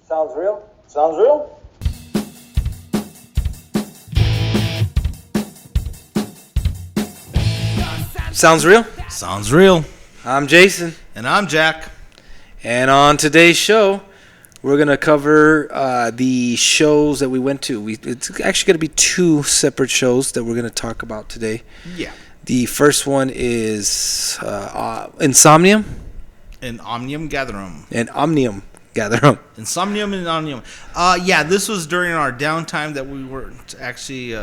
Sounds real? Sounds real? Sounds real? Sounds real. I'm Jason. And I'm Jack. And on today's show, we're going to cover the shows that we went to. It's actually going to be two separate shows that we're going to talk about today. Yeah. The first one is Insomnium. And Omnium Gatherum. And Omnium Gatherum. Insomnium and Omnium. Yeah, this was during our downtime that we weren't actually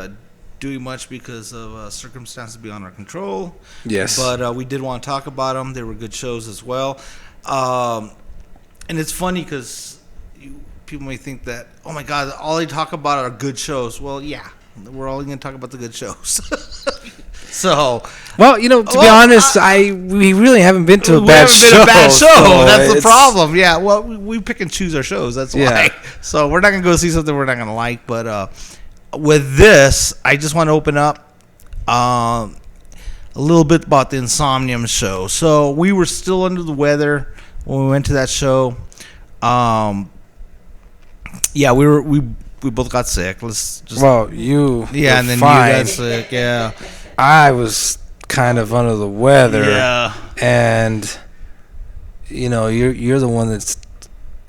doing much because of circumstances beyond our control. Yes. But we did want to talk about them. They were good shows as well. And it's funny because people may think that, oh my God, all they talk about are good shows. Well, yeah, we're all going to talk about the good shows. So, well, to be honest, we really haven't been to a bad show. We haven't been a bad show. So that's the problem. Yeah, well, we pick and choose our shows. That's why. Yeah. So we're not going to go see something we're not going to like. But with this, I just want to open up a little bit about the Insomnium show. So we were still under the weather when we went to that show. Yeah, we both got sick. Let's just. Well, you. Yeah, and then fine. You got sick. Yeah. I was kind of under the weather. Yeah. And you're the one that's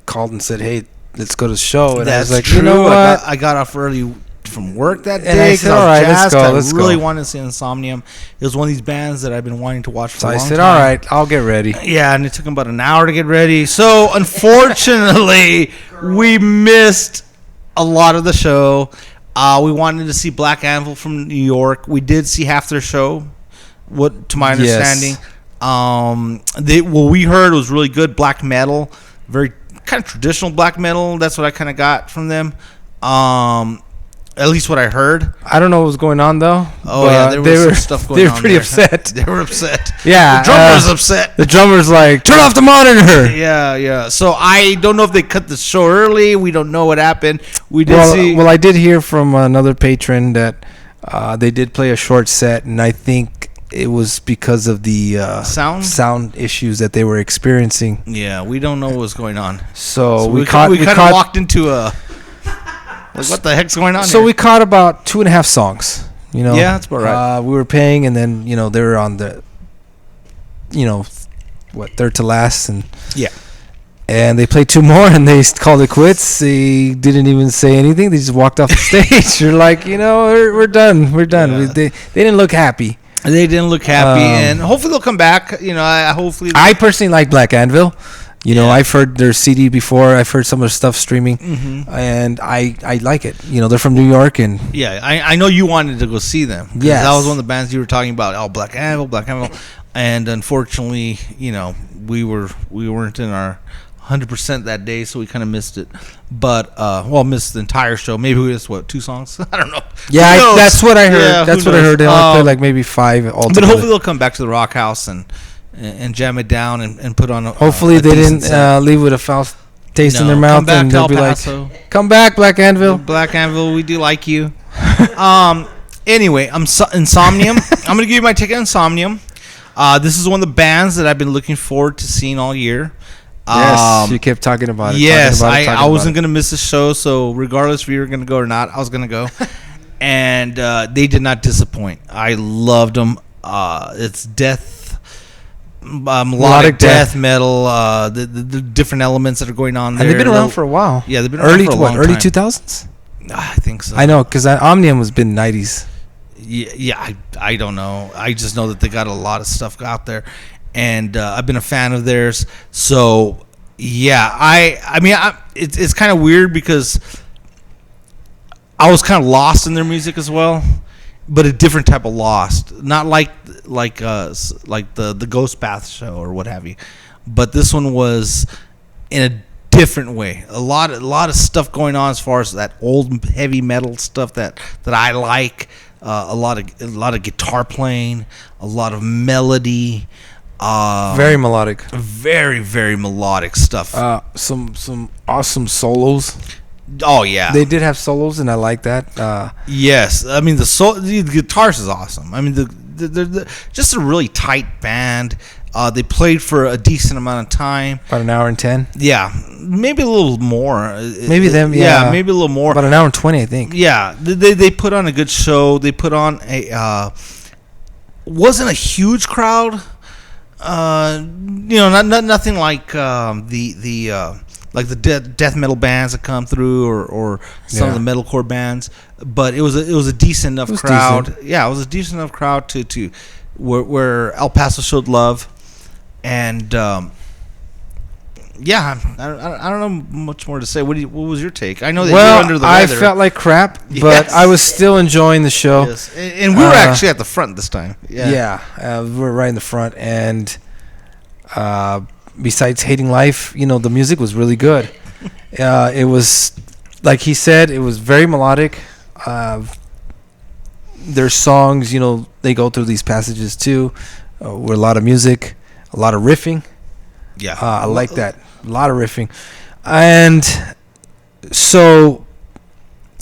called and said, "Hey, let's go to the show." And that's I was like, true. "You know what? I got off early from work that day. And I said, all right, let's go. I really wanted to see Insomnium. It was one of these bands that I've been wanting to watch for a long time. So I said, all right, I'll get ready. Yeah, and it took them about an hour to get ready. So unfortunately, we missed a lot of the show. We wanted to see Black Anvil from New York. We did see half their show, to my understanding. Yes. What we heard was really good black metal, very kind of traditional black metal. That's what I kind of got from them. At least what I heard. I don't know what was going on though. Oh yeah, there was some stuff going on. They were pretty upset. They were upset. Yeah, the drummer's upset. The drummer's like, turn off the monitor. Yeah. So I don't know if they cut the show early. We don't know what happened. We did see. Well, I did hear from another patron that they did play a short set, and I think it was because of the sound issues that they were experiencing. Yeah, we don't know what was going on. So we kind of walked into a. Like, what the heck's going on So here? we caught about 2.5 songs, Yeah, that's about right. We were paying, and then, they were on the, third to last. And yeah. And they played 2 more, and they called it quits. They didn't even say anything. They just walked off the stage. You're like, we're done. We're done. Yeah. They didn't look happy. They didn't look happy, and hopefully they'll come back. I personally like Black Anvil. I've heard their CD before. I've heard some of their stuff streaming, and I like it. They're from New York, and yeah, I know you wanted to go see them. Yeah, that was one of the bands you were talking about. Oh, Black Anvil, and unfortunately, we weren't in our 100% that day, so we kind of missed it. But missed the entire show. Maybe we missed 2 songs. I don't know. Yeah, that's what I heard. Yeah, that's what I heard. They only played like maybe 5 altogether. But hopefully they'll come back to the Rockhouse and jam it down and put on. Hopefully they didn't leave with a foul taste in their mouth, and they'll be like, "Come back, Black Anvil." Black Anvil, we do like you. Anyway, Insomnium. I'm gonna give you my ticket. Insomnium. This is one of the bands that I've been looking forward to seeing all year. Yes, you kept talking about it. Yes, I wasn't gonna miss the show, so regardless if you were gonna go or not, I was gonna go. And they did not disappoint. I loved them. It's melodic death metal, the different elements that are going on there. And they've been around for a while. Yeah, they've been around for a long time. Early 2000s? I think so. I know, because Omnium has been 90s. Yeah, I don't know. I just know that they got a lot of stuff out there, and I've been a fan of theirs. So, yeah, I mean, it's kind of weird because I was kind of lost in their music as well. But a different type of lost, not like the Ghost Bath show or what have you, but this one was in a different way. A lot of stuff going on as far as that old heavy metal stuff that I like. A lot of guitar playing, a lot of melody. Very melodic. Very, very melodic stuff. Some awesome solos. Oh yeah, they did have solos, and I like that. Yes, I mean the guitars is awesome. I mean the just a really tight band. They played for a decent amount of time. About an hour and 10. Yeah, maybe a little more. Maybe them. Yeah, maybe a little more. About an hour and 20, I think. Yeah, they put on a good show. They put on a wasn't a huge crowd. Nothing like the death metal bands that come through, or some of the metalcore bands. But it was a decent enough crowd. Decent. Yeah, it was a decent enough crowd to where El Paso showed love, and I don't know much more to say. What was your take? I know that you were under the weather. I felt like crap, but I was still enjoying the show. Yes. And we were actually at the front this time. Yeah, we were right in the front, and besides hating life, the music was really good. It was, like he said, it was very melodic. Their songs, they go through these passages too, with a lot of music, a lot of riffing. Yeah, I like that. A lot of riffing, and so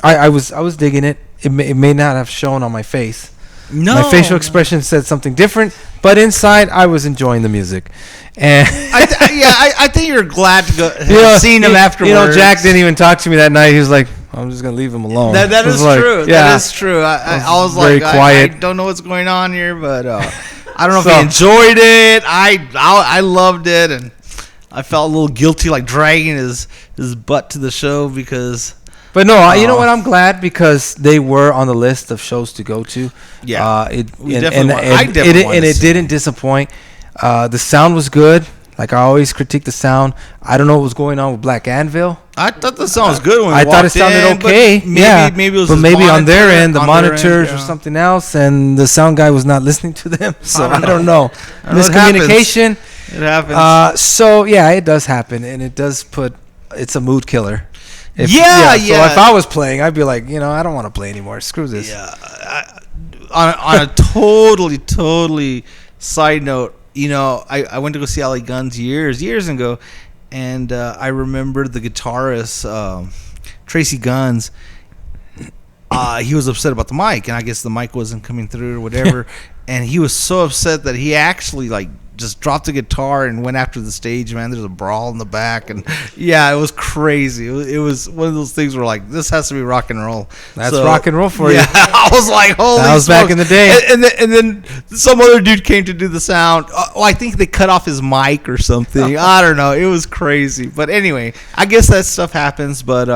I was digging it. It may not have shown on my face. No, my facial expression said something different, but inside I was enjoying the music. And I think you're glad to go have seen him afterwards. Jack didn't even talk to me that night. He was like, "I'm just gonna leave him alone." That is true. Yeah. That is true. I was very like, quiet. I don't know what's going on here, but I don't know if he enjoyed it. I loved it, and I felt a little guilty, like dragging his butt to the show because. But no, you know what? I'm glad because they were on the list of shows to go to. Yeah, it didn't disappoint. The sound was good. Like I always critique the sound. I don't know what was going on with Black Anvil. I thought the sound was good when we I thought it sounded okay. Maybe it was. But maybe on their end, the monitors or something else, and the sound guy was not listening to them. So I don't know. Miscommunication. It happens. So yeah, it does happen, and it does put. It's a mood killer. So if I was playing, I'd be like, I don't want to play anymore. Screw this. Yeah. On a totally side note, I went to go see LA Guns years ago, and I remember the guitarist Tracy Guns. He was upset about the mic, and I guess the mic wasn't coming through or whatever. And he was so upset that he actually just dropped the guitar and went after the stage. Man, there's a brawl in the back, and it was crazy. It was one of those things where this has to be rock and roll. That's rock and roll for you. I was like, holy that was smokes. Back in the day. And then some other dude came to do the sound. I think they cut off his mic or something. I don't know. It was crazy. But anyway, I guess that stuff happens. But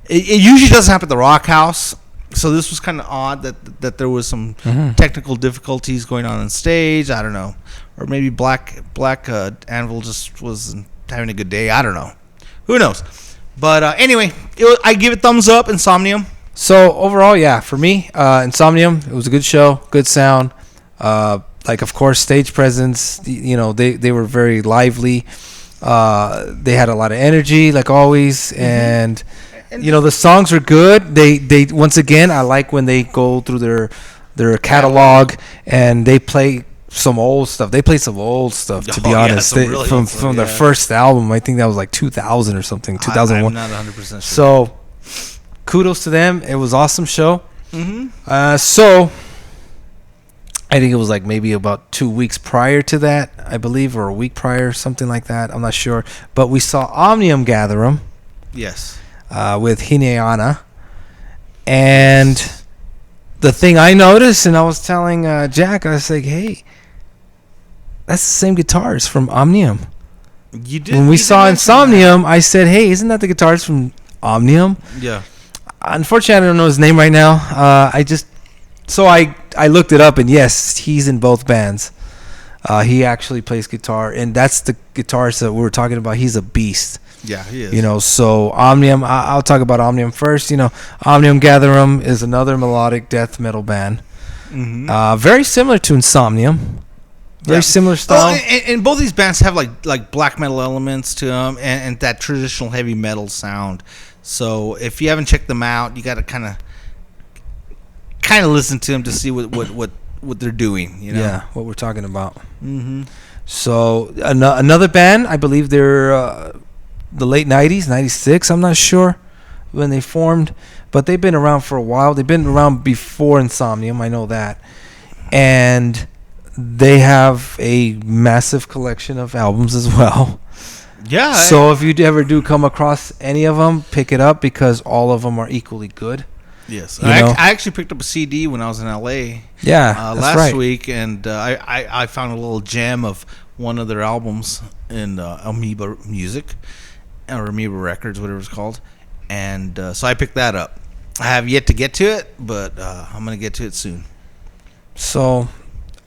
it usually doesn't happen at the Rockhouse. So this was kind of odd that there was some technical difficulties going on stage. I don't know, or maybe Black Anvil just wasn't having a good day. I don't know, who knows? But anyway, I give it thumbs up. Insomnium. So overall, for me, Insomnium, it was a good show, good sound. Of course, stage presence. They were very lively. They had a lot of energy, like always, and. The songs are good. They once again, I like when they go through their catalog and they play some old stuff. They play some old stuff, to be honest. From their first album, I think that was like 2000 or something, 2001. I'm not 100% sure. So, kudos to them. It was an awesome show. Mm-hmm. So, I think it was maybe about 2 weeks prior to that, I believe, or a week prior, something like that. I'm not sure. But we saw Omnium Gatherum. Yes. With Hineana, and the thing I noticed, and I was telling Jack, I was like, "Hey, that's the same guitars from Omnium." You did. When we saw Insomnium, I said, "Hey, isn't that the guitars from Omnium?" Yeah. Unfortunately, I don't know his name right now. I looked it up, and yes, he's in both bands. He actually plays guitar, and that's the guitarist that we were talking about. He's a beast. Yeah, he is. So Omnium, I'll talk about Omnium first. Omnium Gatherum is another melodic death metal band. Mm-hmm. Very similar to Insomnium. Very similar style. And both these bands have like black metal elements to them and that traditional heavy metal sound. So if you haven't checked them out, you got to kind of listen to them to see what they're doing. Yeah, what we're talking about. Mm-hmm. So another band, I believe they're the late 90s, 96, I'm not sure when they formed, but they've been around for a while. They've been around before Insomnium, I know that. And they have a massive collection of albums as well. Yeah. So if you ever do come across any of them, pick it up because all of them are equally good. Yes. You I know? actually picked up a CD when I was in LA. Yeah, that's last right. week, and I found a little gem of one of their albums in Amoeba Music or Amoeba Records, whatever it's called, and so I picked that up. I have yet to get to it, but I'm gonna get to it soon. So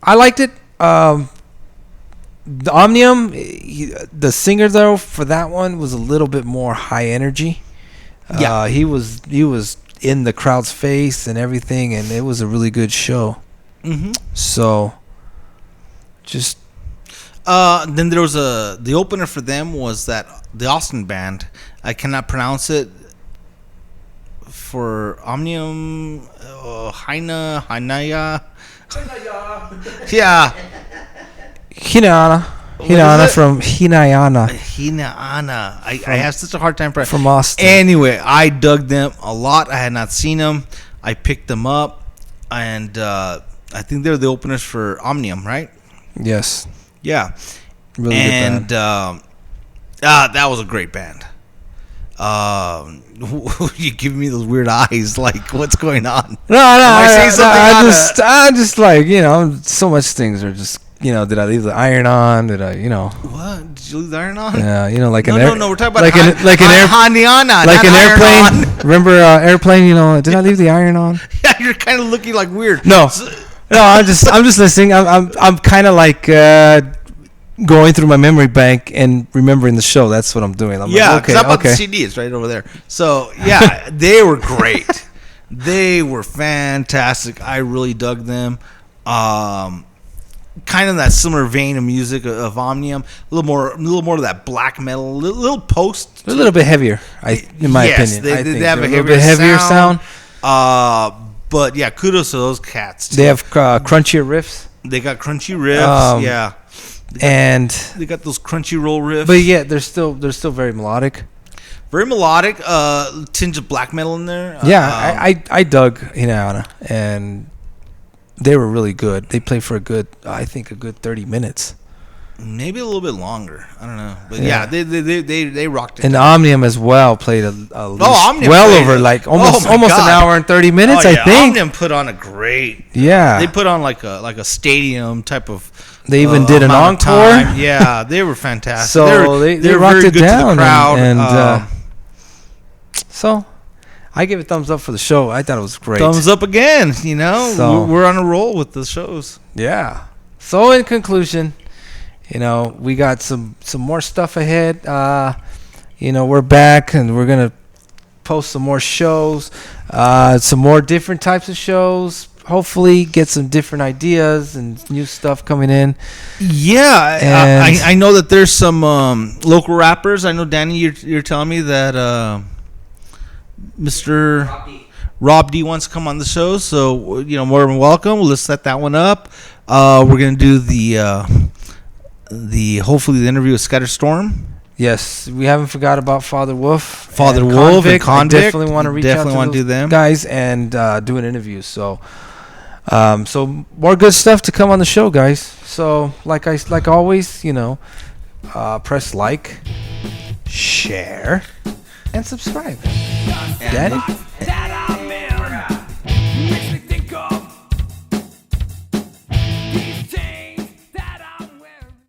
I liked it. The Omnium, the singer though for that one was a little bit more high energy. Yeah. He was in the crowd's face and everything, and it was a really good show. Mm-hmm. So just then there was the opener for them was the Austin band. I cannot pronounce it. For Omnium, Hinaya. Yeah. Hinayana from Hinayana Hinayana. I have such a hard time from Austin. Anyway, I dug them a lot. I had not seen them. I picked them up, and I think they're the openers for Omnium, right? Yes. Yeah. Really and good band. that was a great band. You give me those weird eyes. Like, what's going on? No. I just like, so much things are just, did I leave the iron on? Did I, What? Did you leave the iron on? Yeah, like no, we're talking about like an airplane. Remember airplane? Did I leave the iron on? Yeah, you're kind of looking like weird. No, I'm just listening. I'm kind of like going through my memory bank and remembering the show. That's what I'm doing. I'm yeah, like, because I bought the CD. It's right over there. So yeah, they were great. They were fantastic. I really dug them. Kind of that similar vein of music of Omnium. A little more of that black metal. A little post. A little bit heavier, in my opinion. They have a little bit heavier sound. But yeah, kudos to those cats. Too. They have crunchier riffs. They got crunchy riffs. Yeah. They got those crunchy roll riffs. But yeah, they're still very melodic. Very melodic, tinge of black metal in there. Yeah, I dug Hinayana, and they were really good. They played for a good 30 minutes. Maybe a little bit longer. I don't know, but yeah, they rocked it. And Omnium as well played Omnium played over like almost an hour and 30 minutes. Oh, yeah. I think Omnium put on a great. Yeah, they put on like a stadium type of. They even did an encore. Yeah, they were fantastic. So they rocked it down, to the crowd. And so I give it thumbs up for the show. I thought it was great. Thumbs up again. So, we're on a roll with the shows. Yeah. So in conclusion, we got some more stuff ahead. We're back and we're gonna post some more shows, some more different types of shows. Hopefully get some different ideas and new stuff coming in. Yeah, I know that there's some local rappers. I know, Danny, you're telling me that Mr. Rob D wants to come on the show. So, more than welcome. We'll set that one up. We're going to do hopefully the interview with Scatterstorm. Yes, we haven't forgot about Father Wolf. And Convict. I definitely want to reach out to those do them guys and do an interview. So more good stuff to come on the show, guys. So like always, press like, share, and subscribe. Daddy.